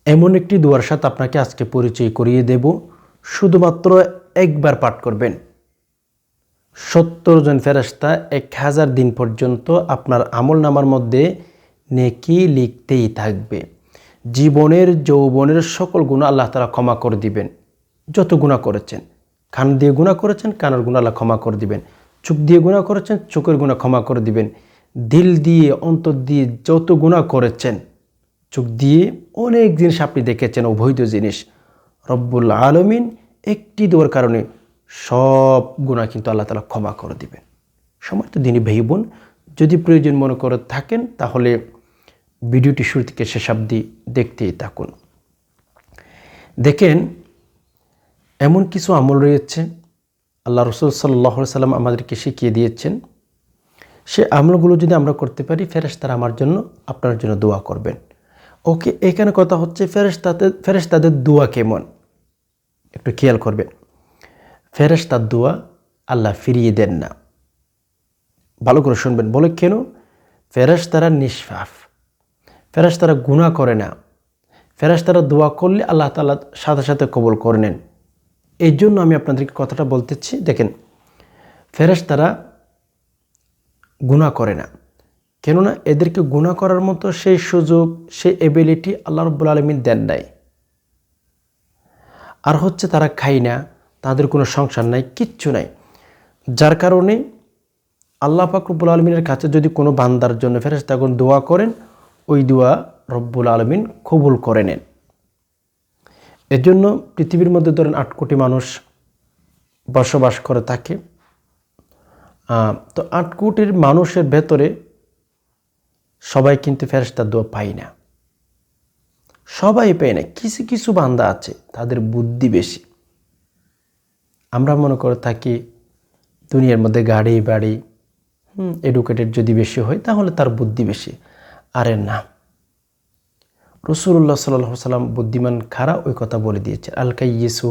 এমন একটি দোয়ার সাথে আপনাকে আজকে পরিচয় করিয়ে দেব। শুধুমাত্র একবার পাঠ করবেন, 70 জন ফেরেশতা 1000 দিন পর্যন্ত আপনার আমলনামার মধ্যে নেকি লিখতেই থাকবে। জীবনের যৌবনের সকল গুনাহ আল্লাহ তাআলা ক্ষমা করে দিবেন। যত গুনাহ করেছেন, কান দিয়ে গুনাহ করেছেন, কানের গুনাহ আল্লাহ ক্ষমা করে দিবেন। চোখ দিয়ে গুনাহ করেছেন, চোখের গুনাহ ক্ষমা করে দিবেন। দিল দিয়ে, অন্তর দিয়ে যত গুনাহ করেছেন, চোখ দিয়ে অনেক জিনিস আপনি দেখেছেন, অবৈধ জিনিস, রব্বুল আলামিন একটি দোয়ার কারণে সব গুনাহ কিন্তু আল্লাহ তাআলা ক্ষমা করে দিবেন। সময় তো দিনই ভাই বোন, যদি প্রয়োজন মনে করে থাকেন তাহলে ভিডিওটি শুরু থেকে শেষ অবধি দেখতেই থাকুন। দেখেন, এমন কিছু আমল রয়েছে আল্লাহ রাসূল সাল্লাল্লাহু আলাইহি সাল্লাম আমাদেরকে শিখিয়ে দিয়েছেন। সে আমলগুলো যদি আমরা করতে পারি, ফেরেশতারা আমার জন্য, আপনার জন্য দোয়া করবেন। ওকে, এখানে কথা হচ্ছে ফেরেশতাদের দোয়া কেমন, একটু খেয়াল করবেন। ফেরেশতার দোয়া আল্লাহ ফিরিয়ে দেন না। ভালো করে শুনবেন, বলে কেন? ফেরেশতারা নিষ্পাপ, ফেরেশতারা গুনাহ করে না। ফেরেশতারা দোয়া করলে আল্লাহ তাআলা সাথে সাথে কবুল করে নেন। এই জন্য আমি আপনাদেরকে কথাটা বলতেছি। দেখেন, ফেরেশতারা গুনাহ করে না, কেননা এদেরকে গুনাহ করার মতো সেই সুযোগ, সেই এবিলিটি আল্লাহ রাব্বুল আলামিন দেন নাই। আর হচ্ছে তারা খায় না, তাদের কোনো সংসার নাই, কিচ্ছু নাই। যার কারণে আল্লাহ পাক রব্বুল আলামিনের কাছে যদি কোনো বান্দার জন্য ফেরেশতাগণ দোয়া করেন, ওই দোয়া রব্বুল আলামিন কবুল করে নেন। এজন্য পৃথিবীর মধ্যে ধরেন 8 কোটি মানুষ বসবাস করে থাকে। তো 8 কোটির মানুষের ভেতরে সবাই কিন্তু ফেরেশতার দোয়া পায় না, সবাই পায় না। কিছু কিছু বান্দা আছে তাদের বুদ্ধি বেশি। আমরা মনে করে থাকি দুনিয়ার মধ্যে গাড়ি বাড়ি, এডুকেটেড যদি বেশি হয় তাহলে তার বুদ্ধি বেশি। আরে না, রাসূলুল্লাহ সাল্লাল্লাহু আলাইহি ওয়াসাল্লাম বুদ্ধিমান খারা ওই কথা বলে দিয়েছে, আল কাইয়িসু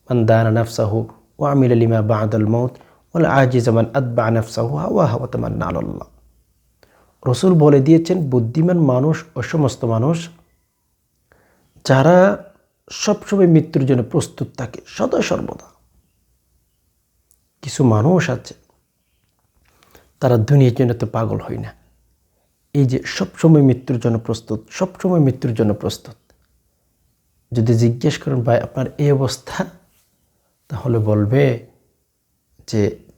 মান দানা নাফসাহু ওয়া আমিলা লিমা বা'দাল মাউত ওয়াল আজিজু মান আতবা নাফসাহু হাওয়াহা ওয়া তামান্না আলাল্লাহ। রাসূল বলে দিয়েছেন, বুদ্ধিমান মানুষ ও সমস্ত মানুষ যারা সবসময় মৃত্যুর জন্য প্রস্তুত থাকে, সদা সর্বদা। কিছু মানুষ আছে তারা দুনিয়ার জন্য তো পাগল হয় না, এই যে সবসময় মৃত্যুর জন্য প্রস্তুত, সবসময় মৃত্যুর জন্য প্রস্তুত। যদি জিজ্ঞেস করেন ভাই আপনার এই অবস্থা, তাহলে বলবে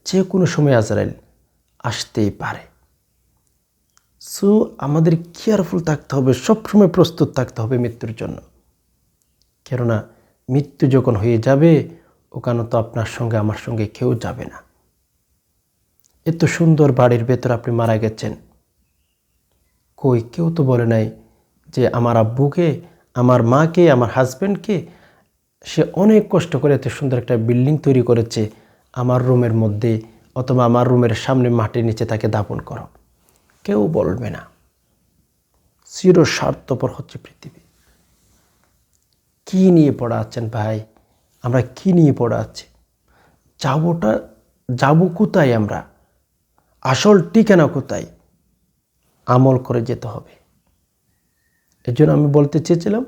যে কোনো সময় আজরাইল আসতেই পারে। সো আমাদের কেয়ারফুল থাকতে হবে, সবসময় প্রস্তুত থাকতে হবে মৃত্যুর জন্য। কেননা মৃত্যু যখন হয়ে যাবে, ওখানে তো আপনার সঙ্গে আমার সঙ্গে কেউ যাবে না। এত সুন্দর বাড়ির ভেতর আপনি মারা গেছেন, কই কেউ তো বলে নাই যে আমার আব্বুকে, আমার মাকে, আমার হাজব্যান্ডকে সে অনেক কষ্ট করে এত সুন্দর একটা বিল্ডিং তৈরি করেছে, আমার রুমের মধ্যে অথবা আমার রুমের সামনে মাটির নিচে তাকে দাফন করো। কেউ বলবে না। চির স্বার্থপর হচ্ছে পৃথিবী। কি নিয়ে পড়া আছেন ভাই? আমরা কি নিয়ে পড়া আছি? যাবো কোথায়? আমরা আসল ঠিকানা কোথায়? আমল করে যেতে হবে। এর জন্য আমি বলতে চেয়েছিলাম,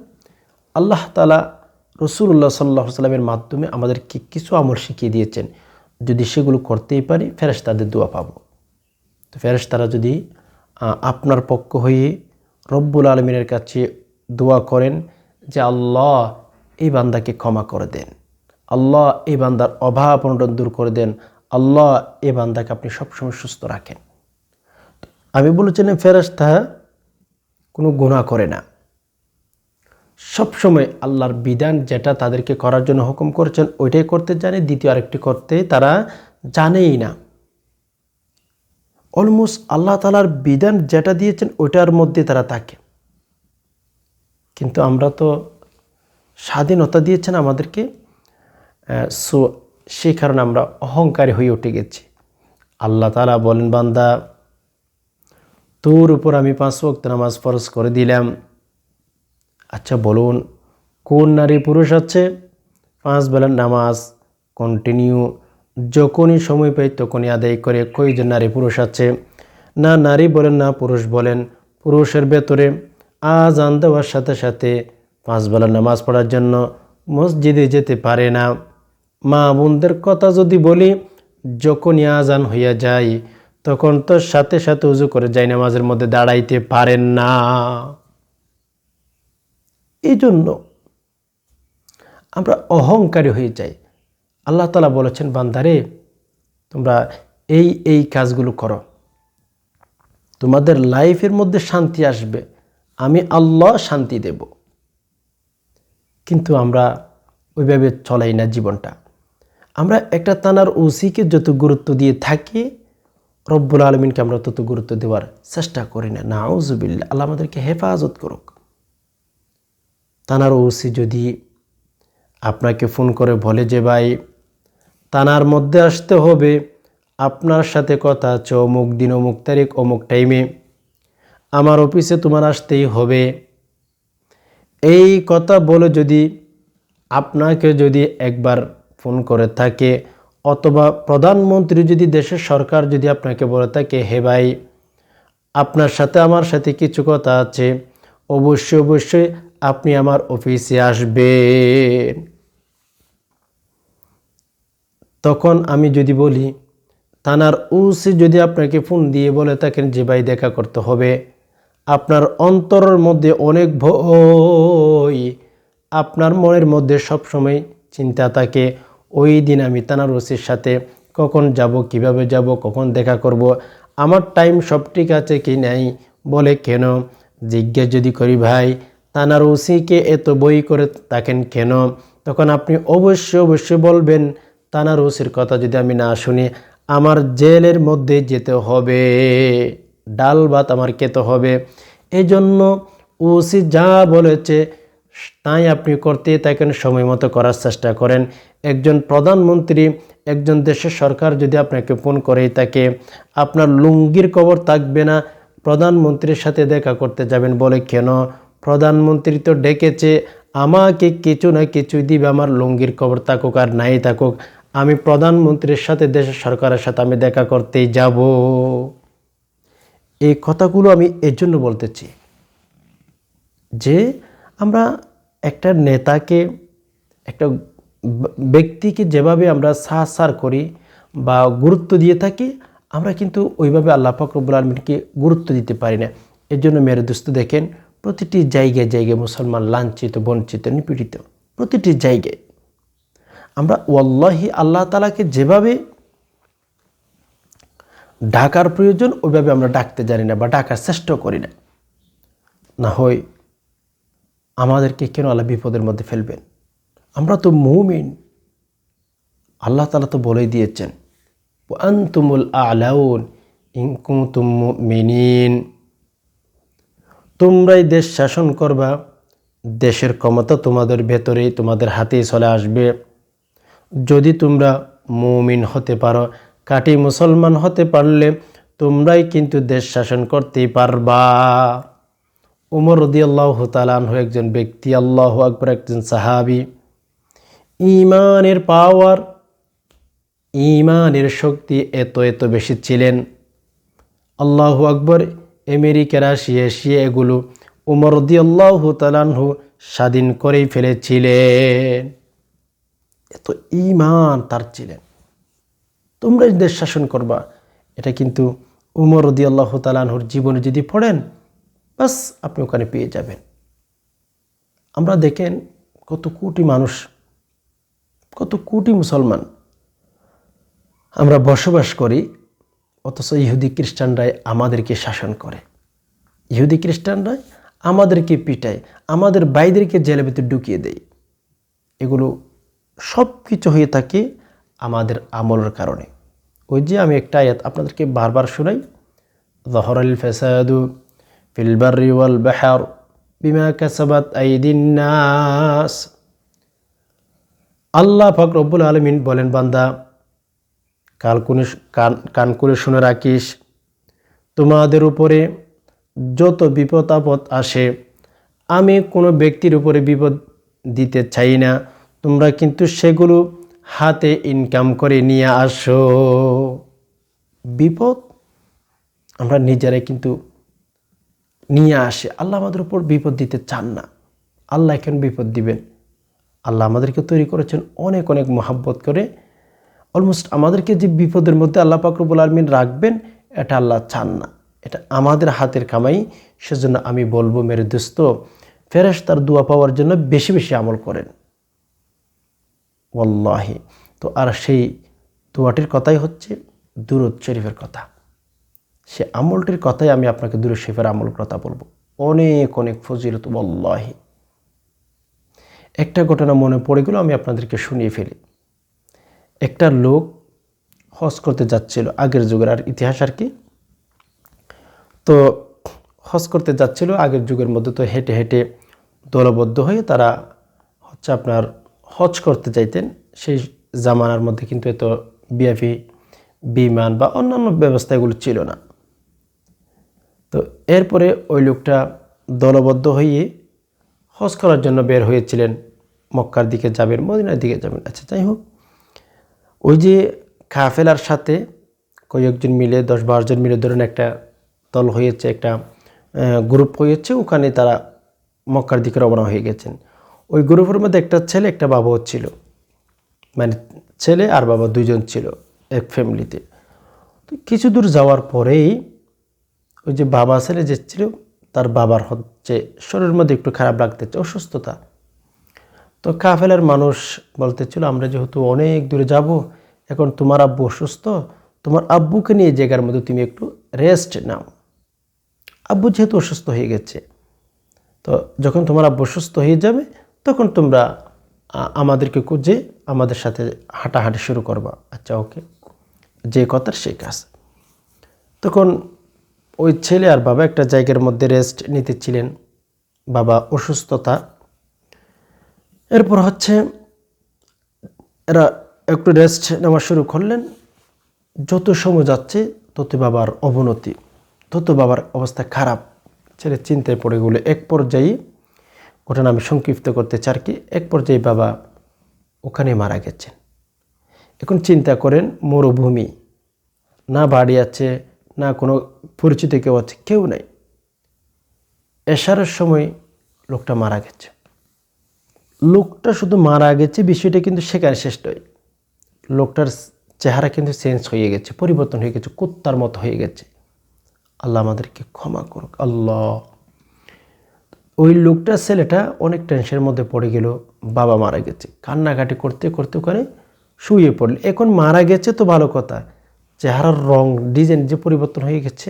আল্লাহ তাআলা রাসূলুল্লাহ সাল্লাল্লাহু আলাইহি ওয়াসাল্লামের মাধ্যমে আমাদেরকে কিছু আমল শিখিয়ে দিয়েছেন। যদি সেগুলো করতেই পারি, ফেরেশতাদের দোয়া পাবো। তো ফেরেশতারা যদি আপনার পক্ষ হয়ে রব্বুল আলামিনের কাছে দোয়া করেন যে আল্লাহ এই বান্দাকে ক্ষমা করে দেন, আল্লাহ এই বান্দার অভাব অনটন দূর করে দেন, আল্লাহ এই বান্দাকে আপনি সবসময় সুস্থ রাখেন। আমি বলেছিলাম ফেরেশতা কোনো গুনাহ করে না, সবসময় আল্লাহর বিধান যেটা তাদেরকে করার জন্য হুকুম করেছেন ওইটাই করতে জানে, দ্বিতীয় আরেকটি করতে তারা জানেই না। অলমোস্ট আল্লাহ তাআলার বিধান যেটা দিয়েছেন ওইটার মধ্যে তারা থাকে। কিন্তু আমরা তো স্বাধীনতা দিয়েছেন আমাদেরকে, সো সেই কারণে আমরা অহংকারী হয়ে উঠে গেছি। আল্লাহ তাআলা বলেন, বান্দা তোর উপর আমি 5 ওয়াক্ত নামাজ ফরজ করে দিলাম। আচ্ছা বলুন, কোন নারী পুরুষ আছে 5 বেলার নামাজ কন্টিনিউ যখনই সময় পাই তখনই আদায় করে? কয়জন নারী পুরুষ আছে? না নারী বলেন না পুরুষ বলেন, পুরুষের ভেতরে আজান দেওয়ার সাথে সাথে 5 বেলা নামাজ পড়ার জন্য মসজিদে যেতে পারে না। মা বোনদের কথা যদি বলি, যখনই আজান হইয়া যায় তখন তো সাথে সাথে উজু করে যায় নামাজের মধ্যে দাঁড়াইতে পারেন না। এই জন্য আমরা অহংকারী হয়ে যাই। আল্লাহ তাআলা বলেছেন, বান্দারে তোমরা এই এই কাজগুলো করো, তোমাদের লাইফের মধ্যে শান্তি আসবে, আমি আল্লাহ শান্তি দেব। কিন্তু আমরা ওইভাবে চলাই না জীবনটা। আমরা একটা তানার ওসিকে যত গুরুত্ব দিয়ে থাকি, রব্বুল আলমিনকে আমরা তত গুরুত্ব দেওয়ার চেষ্টা করি না। নাউজুবিল্লাহ, আল্লাহ আমাদেরকে হেফাজত করুক। তানার ওসি যদি আপনাকে ফোন করে বলে যে ভাই থানার মধ্যে আসতে হবে, আপনার সাথে কথা আছে অমুক দিন অমুক তারিখ অমুক টাইমে, আমার অফিসে তোমার আসতেই হবে, এই কথা বলে যদি আপনাকে যদি একবার ফোন করে থাকে, অথবা প্রধানমন্ত্রী যদি দেশের সরকার যদি আপনাকে বলে থাকে, হে ভাই আপনার সাথে আমার সাথে কিছু কথা আছে, অবশ্যই অবশ্যই আপনি আমার অফিসে আসবেন, তখন আমি যদি বলি, থানার ওসি যদি আপনাকে ফোন দিয়ে বলে থাকেন যে ভাই দেখা করতে হবে, আপনার অন্তরের মধ্যে অনেক ভয়, আপনার মনের মধ্যে সবসময় চিন্তা থাকে, ওই দিন আমি থানার ওসির সাথে কখন যাব, কিভাবে যাব, কখন দেখা করব, আমার টাইম সব ঠিক আছে কি নাই। বলে কেন? জিজ্ঞেস যদি করি ভাই থানার ওসিকে এত বই করে থাকেন কেন, তখন আপনি অবশ্যই অবশ্যই বলবেন, থানার ওসির কথা যদি আমি না শুনি আমার জেলের মধ্যে যেতে হবে, ডাল ভাত আমার খেতে হবে। এই জন্য ওসি যা বলেছে তাই আপনি করতে থাকেন, সময় মতো করার চেষ্টা করেন। একজন প্রধানমন্ত্রী, একজন দেশের সরকার যদি আপনাকে ফোন করেই থাকে, আপনার লুঙ্গির কবর থাকবে না, প্রধানমন্ত্রীর সাথে দেখা করতে যাবেন। বলে কেন? প্রধানমন্ত্রী তো ডেকেছে, আমাকে কিছু না কিছু দিবে, আমার লুঙ্গির কবর থাকুক আর নাই থাকুক, আমি প্রধানমন্ত্রীর সাথে দেশের সরকারের সাথে আমি দেখা করতেই যাব। এই কথাগুলো আমি এর জন্য বলতেছি যে আমরা একটা নেতাকে, একটা ব্যক্তিকে যেভাবে আমরা সার করি বা গুরুত্ব দিয়ে থাকি, আমরা কিন্তু ওইভাবে আল্লাহ পাক রব্বুল আলামিনকে গুরুত্ব দিতে পারি না। এর জন্য মেরে দোস্ত দেখেন, প্রতিটি জায়গায় জায়গায় মুসলমান লাঞ্ছিত, বঞ্চিত, নিপীড়িত, প্রতিটি জায়গায়। আমরা ওয়াল্লাহি আল্লাহ তাআলাকে যেভাবে ডাকার প্রয়োজন ওইভাবে আমরা ডাকতে জানি না বা ডাকার চেষ্টা করি না। না হয় আমাদেরকে কেন আল্লাহ বিপদের মধ্যে ফেলবেন? আমরা তো মুমিন, আল্লাহ তাআলা তো বলেই দিয়েছেন, ওয়া আনতুমুল আ'লাউন ইন কুনতুম মুমিনিন, তোমরাই দেশ শাসন করবা, দেশের ক্ষমতা তোমাদের ভেতরেই, তোমাদের হাতেই চলে আসবে যদি তোমরা মুমিন হতে পারো। কাটি মুসলমান হতে পারলে তোমরাই কিন্তু দেশ শাসন করতেই পারবা। উমর রাদিয়াল্লাহু তাআলা আনহু একজন ব্যক্তি, আল্লাহু আকবার, একজন সাহাবী, ঈমানের পাওয়ার, ঈমানের শক্তি এত এত বেশি ছিলেন, আল্লাহু আকবার, আমেরিকা, রাশিয়া, এশিয়া এগুলো উমর রাদিয়াল্লাহু তাআলা আনহু স্বাধীন করেই ফেলেছিলেন। এত ঈমান তার ছিলেন, তোমরা দেশ শাসন করবা। এটা কিন্তু উমর রাদিয়াল্লাহু তাআলা আনহুর জীবনে যদি পড়েন, বাস আপনি ওখানে পেয়ে যাবেন। আমরা দেখেন কত কোটি মানুষ, কত কোটি মুসলমান আমরা বসবাস করি, অথচ ইহুদি খ্রিস্টানরাই আমাদেরকে শাসন করে, ইহুদি খ্রিস্টানরাই আমাদেরকে পিটায়, আমাদের ভাইদেরকে জেলের ভিতরে ঢুকিয়ে দেয়। এগুলো সব কিছু হয়ে থাকে আমাদের আমলের কারণে। ওই যে আমি একটা আয়াত আপনাদেরকে বারবার শোনাই, যাহারাল ফাসাদু ফিল বাররি ওয়াল বাহর বিমা কাসাবাত আইদিন নাস। আল্লাহ পাক রব্বুল আলামিন বলেন, বান্দা কান করে শুনে রাখিস, তোমাদের উপরে যত বিপদ আপদ আসে, আমি কোনো ব্যক্তির উপরে বিপদ দিতে চাই না, তোমরা কিন্তু সেগুলো হাতে ইনকাম করে নিয়ে আসো। বিপদ আমরা নিজেরাই কিন্তু নিয়ে আসে, আল্লাহ আমাদের উপর বিপদ দিতে চান না। আল্লাহ কেন বিপদ দিবেন? আল্লাহ আমাদেরকে তৈরি করেছেন অনেক অনেক মহাব্বত করে। অলমোস্ট আমাদেরকে যে বিপদের মধ্যে আল্লাহ পাক রব্বুল আলামিন রাখবেন, এটা আল্লাহ চান না, এটা আমাদের হাতের কামাই। সেজন্য আমি বলবো মেরে দোস্ত, ফেরেশতার দোয়া পাওয়ার জন্য বেশি বেশি আমল করেন ওয়াল্লাহি। তো আর সেই দোয়াটির কথাই হচ্ছে দুরূদ শরীফের কথা। সে আমলটির কথাই আমি আপনাকে দুরূদ শরীফের আমল কথা বলবো। অনেক অনেক ফজিলত ওয়াল্লাহি। একটা ঘটনা মনে পড়ে গেল, আমি আপনাদেরকে শুনিয়ে ফেলি। একটা লোক হজ করতে যাচ্ছিল, আগের যুগের আর ইতিহাস আর কি। তো হজ করতে যাচ্ছিল আগের যুগের মধ্যে, তো হেঁটে হেঁটে দলবদ্ধ হয়ে তারা হচ্ছে আপনার হজ করতে চাইতেন। সেই জামানার মধ্যে কিন্তু এত বিআইপি বিমান বা অন্যান্য ব্যবস্থা এগুলো ছিল না। তো এরপরে ওই লোকটা দলবদ্ধ হয়ে হজ করার জন্য বের হয়েছিলেন। মক্কার দিকে যাবেন, মদিনার দিকে যাবেন। আচ্ছা, যাই হোক, ওই যে কাফেলার সাথে কয়েকজন মিলে 10-12 জন মিলে ধরেন একটা দল হয়েছে, একটা গ্রুপ হয়েছে, ওখানে তারা মক্কার দিকে রওনা হয়ে গেছেন। ওই গ্রুপের মধ্যে একটা ছেলে একটা বাবাও ছিল, মানে ছেলে আর বাবা দুইজন ছিল এক ফ্যামিলিতে। তো কিছু দূর যাওয়ার পরেই ওই যে বাবা ছেলে যে ছিল, তার বাবার হচ্ছে শরীরের মধ্যে একটু খারাপ লাগতেছে, অসুস্থতা। তো কাফেলার মানুষ বলতেছিল, আমরা যেহেতু অনেক দূরে যাব, এখন তোমার আব্বু অসুস্থ, তোমার আব্বুকে নিয়ে জায়গার মধ্যে তুমি একটু রেস্ট নাও। আব্বু যেহেতু অসুস্থ হয়ে গেছে, তো যখন তোমার আব্বু সুস্থ হয়ে যাবে, তখন তোমরা আমাদেরকে খুঁজে আমাদের সাথে হাঁটাহাঁটি শুরু করবা। আচ্ছা, ওকে, যে কথার সেই কাজ। তখন ওই ছেলে আর বাবা একটা জায়গার মধ্যে রেস্ট নিতেছিলেন, বাবা অসুস্থতা। এরপর হচ্ছে এরা একটু রেস্ট নেওয়া শুরু করলেন। যত সময় যাচ্ছে তত বাবার অবনতি, তত বাবার অবস্থা খারাপ। ছেলে চিন্তায় পড়ে গেল। এক পর্যায়ে, ঘটনা আমি সংক্ষিপ্ত করতে চাই কি, এক পর্যায়ে বাবা ওখানে মারা গেছেন। এখন চিন্তা করেন, মরুভূমি, না বাড়ি আছে, না কোনো পরিচিত কেউ আছে, কেউ নাই। এশারের সময় লোকটা মারা গেছে। লোকটা শুধু মারা গেছে বিষয়টা কিন্তু সেখানে শেষ নয়। লোকটার চেহারা কিন্তু চেঞ্জ হয়ে গেছে, পরিবর্তন হয়ে গেছে, কুত্তার মতো হয়ে গেছে। আল্লাহ আমাদেরকে ক্ষমা করুক আল্লাহ। ওই লোকটার ছেলেটা অনেক টেনশনের মধ্যে পড়ে গেল, বাবা মারা গেছে, কান্নাকাটি করতে করতে ওখানে শুয়ে পড়ল। এখন মারা গেছে তো ভালো কথা, চেহারার রং ডিজাইন যে পরিবর্তন হয়ে গেছে,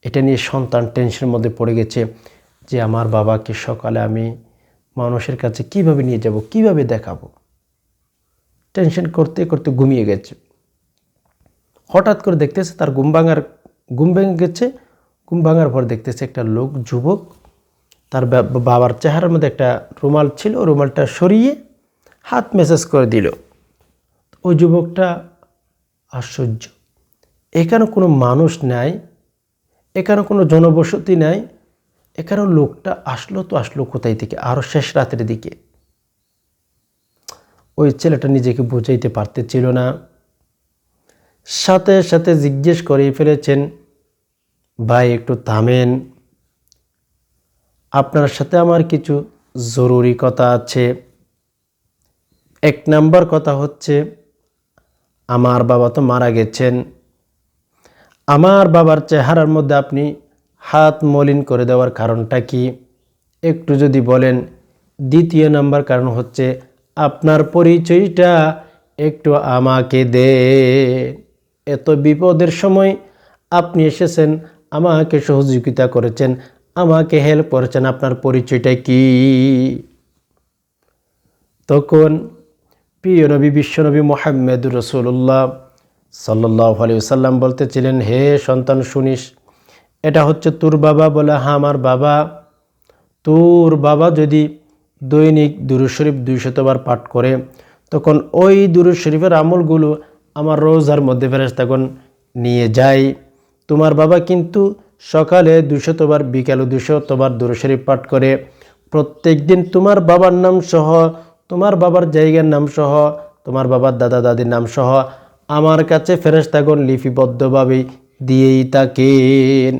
এটা নিয়ে সন্তান টেনশনের মধ্যে পড়ে গেছে যে আমার বাবাকে সকালে আমি মানুষের কাছে কিভাবে নিয়ে যাব, কিভাবে দেখাবো। টেনশন করতে করতে ঘুমিয়ে গেছে। হঠাৎ করে দেখতেছে তার ঘুম ভেঙে গেছে। ঘুম ভাঙার পর দেখতেছে একটা লোক, যুবক, তার বাবার চেহারার মধ্যে একটা রুমাল ছিল, রুমালটা সরিয়ে হাত মেসেজ করে দিল। ওই যুবকটা আশ্চর্য, এখানে কোনো মানুষ নাই, এখানে কোনো জনবসতি নাই, এখানে লোকটা আসলো তো আসলো কোথায় থেকে, আরও শেষ রাতের দিকে। ওই ছেলেটা নিজেকে বুঝাইতে পারতেছিল না, সাথে সাথে জিজ্ঞেস করে ফেলেছেন, ভাই একটু থামেন, আপনার সাথে আমার কিছু জরুরি কথা আছে। এক নাম্বার কথা হচ্ছে, আমার বাবা তো মারা গেছেন, আমার বাবার চেহারার মধ্যে আপনি হাত মলিন করে দেওয়ার কারণটা কি, একটু যদি বলেন। দ্বিতীয় নাম্বার কারণ হচ্ছে, আপনার পরিচয়টা একটু আমাকে দেন। এত বিপদের সময় আপনি এসেছেন, আমাকে সহযোগিতা করেছেন, আমাকে হেল্প করেছেন, আপনার পরিচয়টা কি? তখন প্রিয় নবী বিশ্বনবী মুহাম্মদুর রাসূলুল্লাহ সাল্লাল্লাহু আলাইহি ওয়াসাল্লাম বলতেছিলেন, হে সন্তান শুনিস, এটা হচ্ছে তোর বাবা। বলে, হ্যাঁ আমার বাবা। তোর বাবা যদি দৈনিক দুরূদ শরীফ 200 বার পাঠ করে, তখন ওই দুরূদ শরীফের আমলগুলো আমার রোজার মধ্যে ফেরেশতাগণ নিয়ে যায়। তোমার বাবা কিন্তু সকালে 200 বার, বিকালে 200 বার দুরূদ শরীফ পাঠ করে। প্রত্যেক দিন তোমার বাবার নাম সহ, তোমার বাবার জায়গার নাম সহ, তোমার বাবার দাদা দাদির নাম সহ আমার কাছে ফেরেশতাগণ লিপিবদ্ধভাবে দিয়েই থাকেন।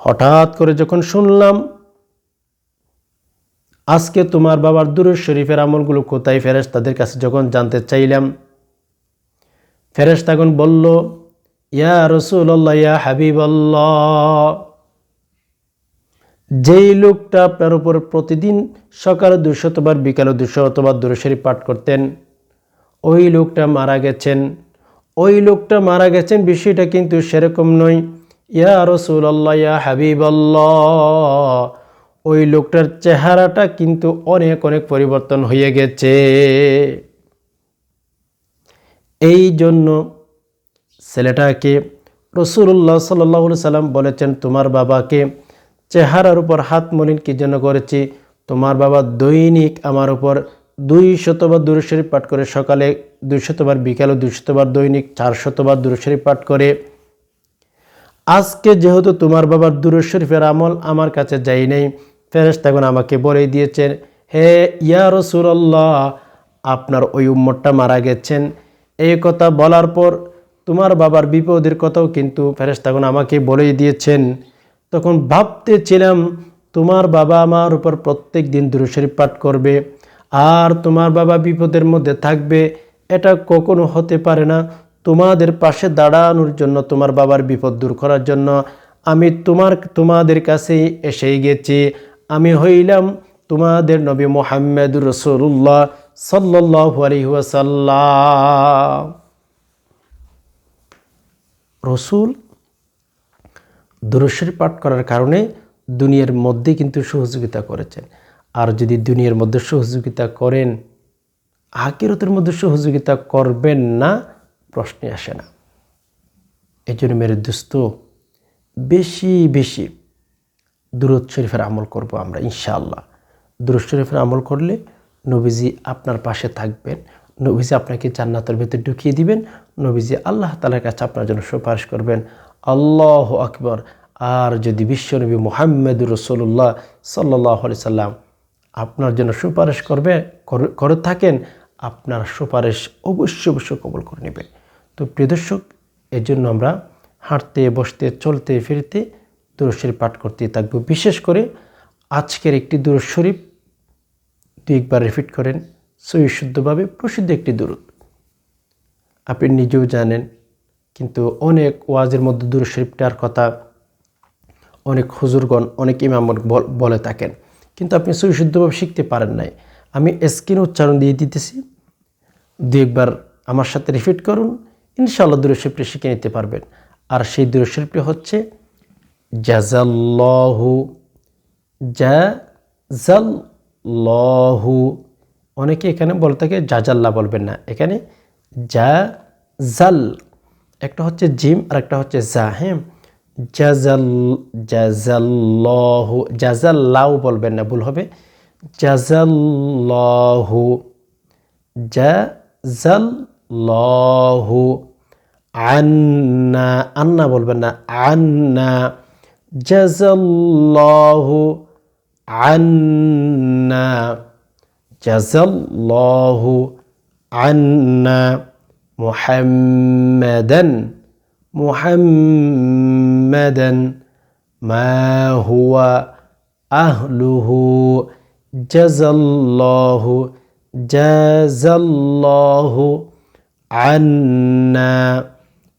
হঠাৎ করে যখন শুনলাম আজকে তোমার বাবার দুরূদ শরীফের আমলগুলো কোথায়? ফেরেশতাদের কাছে যখন জানতে চাইলাম, ফেরেশতাগণ বলল, ইয়া রাসূলুল্লাহ, ইয়া হাবিবাল্লাহ, যেই লোকটা আপনার উপর প্রতিদিন সকালে 200 বার, বিকালে 200 বার দুরূদ শরীফ পাঠ করতেন, ওই লোকটা মারা গেছেন। ওই লোকটা মারা গেছেন, বিষয়টা কিন্তু সেরকম নয়। ইয়া রাসূলুল্লাহ, ইয়া হাবিবাল্লাহ, ওই লোকটার চেহারাটা কিন্তু অনেক অনেক পরিবর্তন হয়ে গেছে। এই জন্য ছেলেটাকে রাসূলুল্লাহ সাল্লাল্লাহু আলাইহি সাল্লাম বলেছেন, তোমার বাবাকে চেহারার উপর হাত মলিন কি জন্য করেছি? তোমার বাবা দৈনিক আমার উপর 200 বার দুরূদ শরীফ পাঠ করে, সকালে 200 বার, বিকালে 200 বার, দৈনিক 400 বার দুরূদ শরীফ পাঠ করে। আজকে যেহেতু তোমার বাবার দুরূদ শরীফের আমল আমার কাছে যাই নাই, ফেরেশতাগণ আমাকে বলে দিয়েছেন, হে ইয়া রাসূলুল্লাহ, আপনার ওই উম্মতটা মারা গেছেন। এই কথা বলার পর তোমার বাবার বিপদের কথাও কিন্তু ফেরেশতাগণ আমাকে বলেই দিয়েছেন। তখন ভাবতেছিলাম, তোমার বাবা আমার উপর প্রত্যেক দিন দুরূদ শরীফ পাঠ করবে আর তোমার বাবা বিপদের মধ্যে থাকবে, এটা কখনো হতে পারে না। তোমাদের পাশে দাঁড়ানোর জন্য, তোমার বাবার বিপদ দূর করার জন্য আমি তোমাদের কাছেই এসে গেছি। আমি হইলাম তোমাদের নবী মুহাম্মদুর রাসূলুল্লাহ সাল্লাল্লাহু আলাইহি ওয়াসাল্লাম। রসুল দুরূদ শরীফ পাঠ করার কারণে দুনিয়ার মধ্যে কিন্তু সহযোগিতা করেছেন। আর যদি দুনিয়ার মধ্যে সহযোগিতা করেন, আখিরাতের মধ্যে সহযোগিতা করবেন না, প্রশ্নে আসে না। এই জন্য মেরে দোস্ত, বেশি বেশি দুরূদ শরীফের আমল করব আমরা ইনশাআল্লাহ। দুরূদ শরীফের আমল করলে নবীজি আপনার পাশে থাকবেন, নবীজি আপনাকে জান্নাতের ভেতর ঢুকিয়ে দিবেন, নবীজি আল্লাহ তাআলার কাছে আপনার জন্য সুপারিশ করবেন। আল্লাহু আকবার। আর যদি বিশ্বনবী মুহাম্মদুর রাসূলুল্লাহ সাল্লাল্লাহু আলাইহি সাল্লাম আপনার জন্য সুপারিশ করে থাকেন, আপনার সুপারিশ অবশ্যই অবশ্যই কবুল করে নেবেন। তো প্রিয় দর্শক, এর জন্য আমরা হাঁটতে, বসতে, চলতে, ফিরতে দুরূদ শরীফ পাঠ করতে থাকবো। বিশেষ করে আজকের একটি দুরূদ শরীফ 2 বার রিপিট করেন, সহিহ শুদ্ধভাবে প্রসিদ্ধ একটি দুরূদ। আপনি নিজেও জানেন, কিন্তু অনেক ওয়াজের মধ্যে দুরূদ শরীফটার কথা অনেক হুজুরগণ, অনেক ইমামগণ বলে থাকেন, কিন্তু আপনি সহিহ শুদ্ধভাবে শিখতে পারেন নাই। আমি স্ক্রিনে উচ্চারণ দিয়ে দিতেছি, 2 বার আমার সাথে রিপিট করুন, ইনশাআল্লাহ দুরূদ শরীফটি শিখে নিতে পারবেন। আর সেই দুরূদ শরীফটি হচ্ছে জাযাল্লাহু, জাযাল্লাহু। অনেকে এখানে বলে থাকে জাজাল্লাহ, বলবেন না, এখানে জাযাল, একটা হচ্ছে জিম আর একটা হচ্ছে জা। হ্যাঁ, জাযাল্লাহু, জাযাল্লাহু বলবেন না, ভুল হবে। জাযাল্লাহু, জাযাল্লাহু আন্না, আন্না বলবেন না, আন্না, জাযাল্লাহু আন্না, জাযাল্লাহু আন্না মুহাম্মাদান, মুহাম্মাদান মা হুয়া আহলুহু, জাযাল্লাহু, জাযাল্লাহু আন্না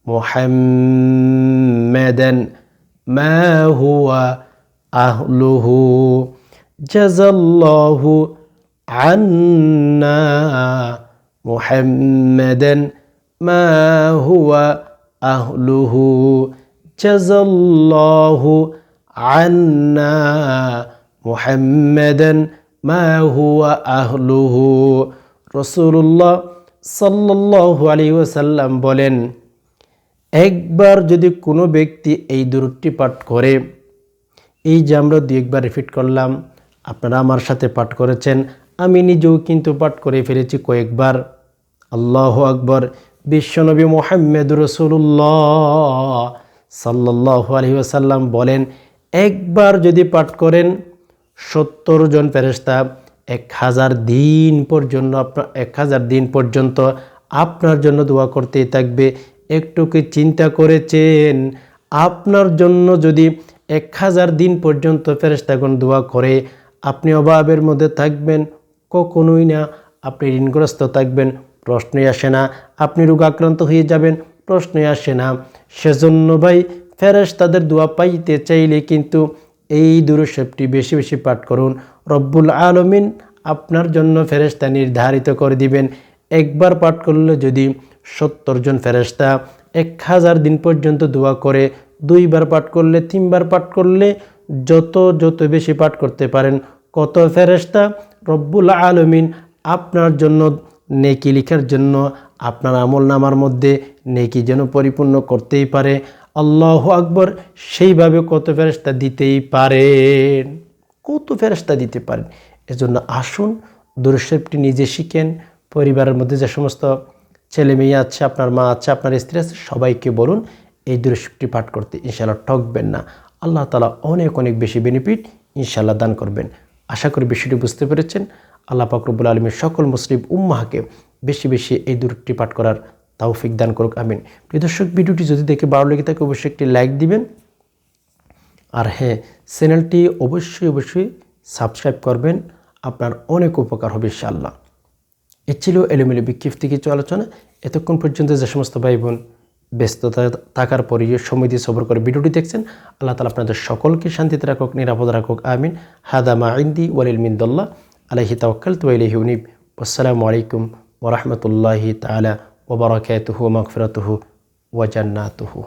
মুহাম্মাদান মা হুয়া আহলুহু, জাযাল্লাহু আন্না মুহাম্মাদান মা হুয়া আহলুহু, জাযাল্লাহু আন্না মুহাম্মাদান মা হুয়া আহলুহু। রাসূলুল্লাহ সাল্লাল্লাহু আলাইহি ওয়াসাল্লাম বলেন, একবার যদি কোনো ব্যক্তি এই দুরূদটি পাঠ করে, এই যে আমরা 2 বার রিপিট করলাম, আপনারা আমার সাথে পাঠ করেছেন, আমি নিজেও কিন্তু পাঠ করে ফেলেছি কয়েকবার। আল্লাহু আকবার। বিশ্বনবী মুহাম্মদুর রাসূলুল্লাহ সাল্লাল্লাহু আলাইহি ওয়াসাল্লাম বলেন, একবার যদি পাঠ করেন 70 জন ফেরেশতা 1000 দিন পর্যন্ত, 1000 দিন পর্যন্ত আপনার জন্য দোয়া করতেই থাকবে। একটু কি চিন্তা করেছেন, আপনার জন্য যদি 1000 দিন পর্যন্ত ফেরেশতাগণ দোয়া করে, আপনি অভাবের মধ্যে থাকবেন, কখনোই না। আপনি ঋণগ্রস্ত থাকবেন, প্রশ্নই আসে না। আপনি রোগাক্রান্ত হয়ে যাবেন, প্রশ্নই আসে না। সেজন্য ভাই ফেরেশতাদের দোয়া পাইতে চাইলে কিন্তু এই দুরূদ শরীফটি বেশি বেশি পাঠ করুন। রব্বুল আলামিন আপনার জন্য ফেরেশতা নির্ধারিত করে দিবেন। একবার পাঠ করলে যদি 70 জন ফেরেশতা 1000 দিন পর্যন্ত দোয়া করে, 2বার পাঠ করলে, 3বার পাঠ করলে, যত বেশি পাঠ করতে পারেন, কত ফেরেশতা রব্বুল আলামিন আপনার জন্য নেকি লিখার জন্য আপনার আমলনামার মধ্যে নেকি যেন পরিপূর্ণ করতেই পারে। আল্লাহু আকবার, সেইভাবে কত ফেরেশতা দিতেই পারেন, কত ফেরেশতা দিতে পারেন। এজন্য আসুন দুরূদ শরীফটি নিজে শিখেন। পরিবারের মধ্যে যে সমস্ত ছেলে মেয়ে আছে, আপনার মা আছে, আপনার স্ত্রী আছে, সবাইকে বলুন এই দুরূদ শরীফটি পাঠ করতে। ইনশাআল্লাহ ঠকবেন না। আল্লাহ তাআলা অনেক অনেক বেশি বেনিফিট ইনশাআল্লাহ দান করবেন। আশা করি বিষয়টি বুঝতে পেরেছেন। আল্লাহ পাক রব্বুল আলামিন সকল মুসলিম উম্মাহকে বেশি বেশি এই দুরূদটি পাঠ করার তৌফিক দান করুক, আমিন। প্রিয় দর্শক, ভিডিওটি যদি দেখে ভালো লেগে থাকে অবশ্যই একটি লাইক দিবেন। আর হ্যাঁ, চ্যানেলটি অবশ্যই সাবস্ক্রাইব করবেন, আপনার অনেক উপকার হবে ইনশাআল্লাহ। এ ছিল এলোমেলো বিক্ষিপ্ত কিছু আলোচনা। এতক্ষণ পর্যন্ত যে সমস্ত ভাই বোন ব্যস্ততা থাকার পরেও সময় দিয়ে সবর করে ভিডিওটি দেখছেন, আল্লাহ তাআলা আপনাদের সকলকে শান্তিতে রাখুক, নিরাপদ রাখুক, আমিন। হাদা মা ইনদি ওয়ালিল মিনদাল্লাহ আলাইহি তাওয়াক্কালতু ওয়া ইলাইহি উনীব। আসসালামু আলাইকুম ওয়া রাহমাতুল্লাহি তাআলা ওয়া বারাকাতুহু ওয়া মাগফিরাতুহু ওয়া জান্নাতুহু।